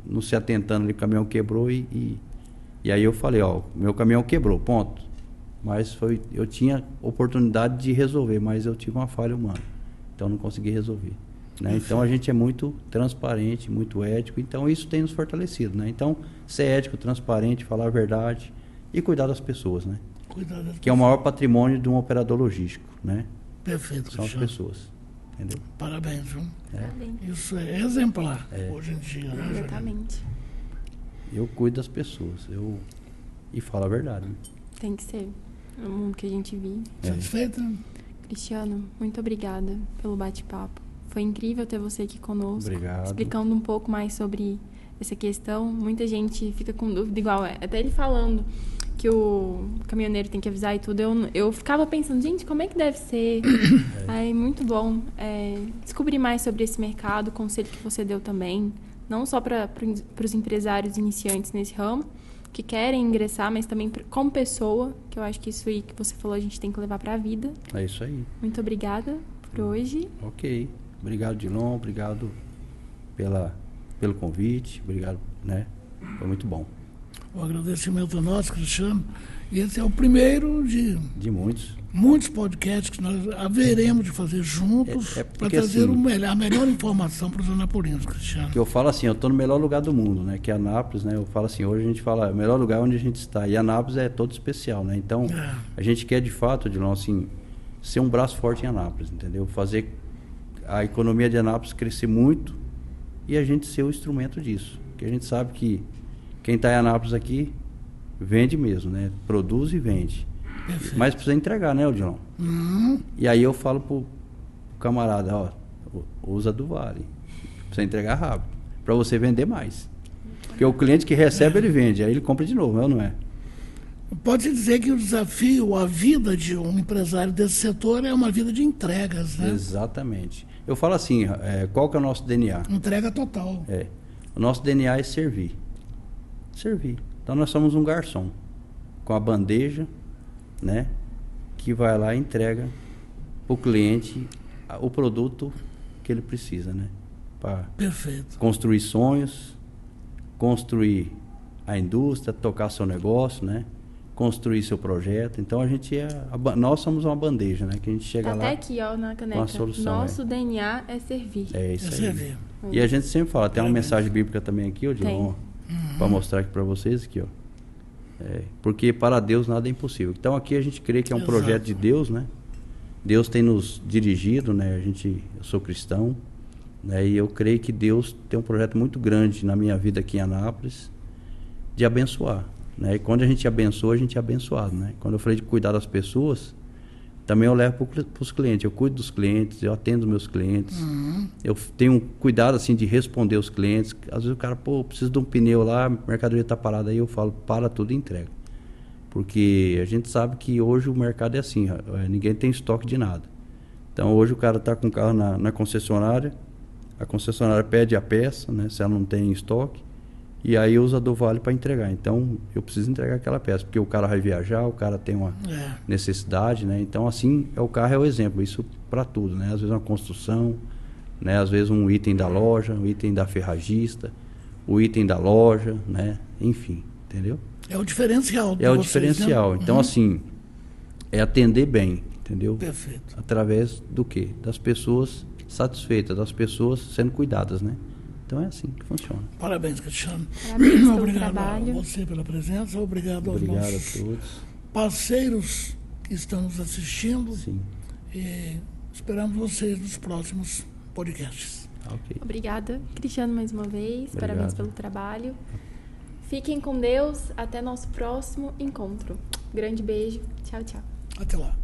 [SPEAKER 3] não se atentando ali, o caminhão quebrou e aí eu falei, ó, meu caminhão quebrou, ponto. Mas eu tinha oportunidade de resolver, mas eu tive uma falha humana, então não consegui resolver, né? Então a gente é muito transparente, muito ético, então isso tem nos fortalecido, né? Então ser ético, transparente, falar a verdade e cuidar das pessoas, né? Que é o maior patrimônio de um operador logístico, né?
[SPEAKER 2] Perfeito,
[SPEAKER 3] são as pessoas. Entendeu?
[SPEAKER 2] Parabéns, viu?
[SPEAKER 1] Parabéns.
[SPEAKER 2] Isso é exemplar hoje em dia, né?
[SPEAKER 1] Exatamente.
[SPEAKER 3] Eu cuido das pessoas, e falo a verdade. Né?
[SPEAKER 1] Tem que ser. No mundo que a gente vive.
[SPEAKER 2] Satisfeito?
[SPEAKER 1] Cristiano, muito obrigada pelo bate-papo. Foi incrível ter você aqui conosco.
[SPEAKER 3] Obrigado.
[SPEAKER 1] Explicando um pouco mais sobre essa questão. Muita gente fica com dúvida, igual até ele falando que o caminhoneiro tem que avisar e tudo. Eu ficava pensando, gente, como é que deve ser? Aí, muito bom descobrir mais sobre esse mercado, o conselho que você deu também. Não só para os empresários iniciantes nesse ramo, que querem ingressar, mas também como pessoa, que eu acho que isso aí que você falou a gente tem que levar para a vida.
[SPEAKER 3] É isso aí.
[SPEAKER 1] Muito obrigada por hoje.
[SPEAKER 3] Ok. Obrigado, Dilon. Obrigado pelo convite. Obrigado, né? Foi muito bom.
[SPEAKER 2] O agradecimento é nosso, Cristiano. E esse é o primeiro de muitos podcasts que nós haveremos de fazer juntos para trazer assim, a melhor informação para os anapolinos, Cristiano.
[SPEAKER 3] Que eu falo assim, eu estou no melhor lugar do mundo, né? Que é Anápolis, né? Eu falo assim, hoje a gente fala, o melhor lugar onde a gente está. E Anápolis é todo especial, né? Então, a gente quer de fato, Dilon, assim, ser um braço forte em Anápolis, entendeu? Fazer a economia de Anápolis crescer muito e a gente ser o instrumento disso. Porque a gente sabe que quem está em Anápolis aqui vende mesmo, né? Produz e vende. Perfeito. Mas precisa entregar, né, Odilon? E aí eu falo pro camarada, ó, usa do Vale. Precisa entregar rápido, para você vender mais. Porque o cliente que recebe, ele vende, aí ele compra de novo, não é?
[SPEAKER 2] Pode dizer que o desafio, a vida de um empresário desse setor é uma vida de entregas, né?
[SPEAKER 3] Exatamente. Eu falo assim, qual que é o nosso DNA?
[SPEAKER 2] Entrega total.
[SPEAKER 3] O nosso DNA é servir. Servir. Então nós somos um garçom com a bandeja, né? Que vai lá e entrega para o cliente o produto que ele precisa, né? Para construir sonhos, construir a indústria, tocar seu negócio, né? Construir seu projeto. Então nós somos uma bandeja, né? Que a gente chega lá.
[SPEAKER 1] Até aqui, ó, na caneca.
[SPEAKER 3] Com a solução,
[SPEAKER 1] Nosso DNA é servir.
[SPEAKER 3] É isso aí.
[SPEAKER 2] Servir.
[SPEAKER 3] E a gente sempre fala, tem uma mensagem bíblica também aqui, ó, para mostrar aqui para vocês aqui, ó. Porque para Deus nada é impossível. Então aqui a gente crê que é um projeto de Deus, né? Deus tem nos dirigido, né? Eu sou cristão, né? E eu creio que Deus tem um projeto muito grande na minha vida aqui em Anápolis de abençoar, né? E quando a gente abençoa, a gente é abençoado, né? Quando eu falei de cuidar das pessoas, também eu levo para os clientes. Eu cuido dos clientes, eu atendo os meus clientes. Eu tenho cuidado assim de responder os clientes. Às vezes o cara, preciso de um pneu lá, a mercadoria está parada. Aí eu falo, para tudo e entrega. Porque a gente sabe que hoje o mercado é assim, ninguém tem estoque de nada. Então hoje o cara está com o carro na concessionária, a concessionária pede a peça, né, se ela não tem estoque, e aí usa do vale para entregar. Então eu preciso entregar aquela peça, porque o cara vai viajar, o cara tem uma necessidade, né? Então assim, o carro é o exemplo, isso para tudo, né? Às vezes uma construção, né? Às vezes um item da loja, um item da ferragista, o item da loja, né? Enfim, entendeu?
[SPEAKER 2] É o diferencial.
[SPEAKER 3] É o diferencial. Né? Então assim, é atender bem, entendeu?
[SPEAKER 2] Perfeito.
[SPEAKER 3] Através do quê? Das pessoas satisfeitas, das pessoas sendo cuidadas, né? Então é assim que funciona.
[SPEAKER 2] Parabéns, Cristiano.
[SPEAKER 1] Parabéns pelo
[SPEAKER 2] Obrigado
[SPEAKER 1] trabalho.
[SPEAKER 2] a você pela presença, obrigado aos nossos
[SPEAKER 3] a todos.
[SPEAKER 2] Parceiros que estão nos assistindo.
[SPEAKER 3] Sim.
[SPEAKER 2] E esperamos vocês nos próximos podcasts.
[SPEAKER 3] Okay.
[SPEAKER 1] Obrigada, Cristiano, mais uma vez.
[SPEAKER 3] Obrigado.
[SPEAKER 1] Parabéns pelo trabalho. Fiquem com Deus. Até nosso próximo encontro. Grande beijo. Tchau, tchau.
[SPEAKER 2] Até lá.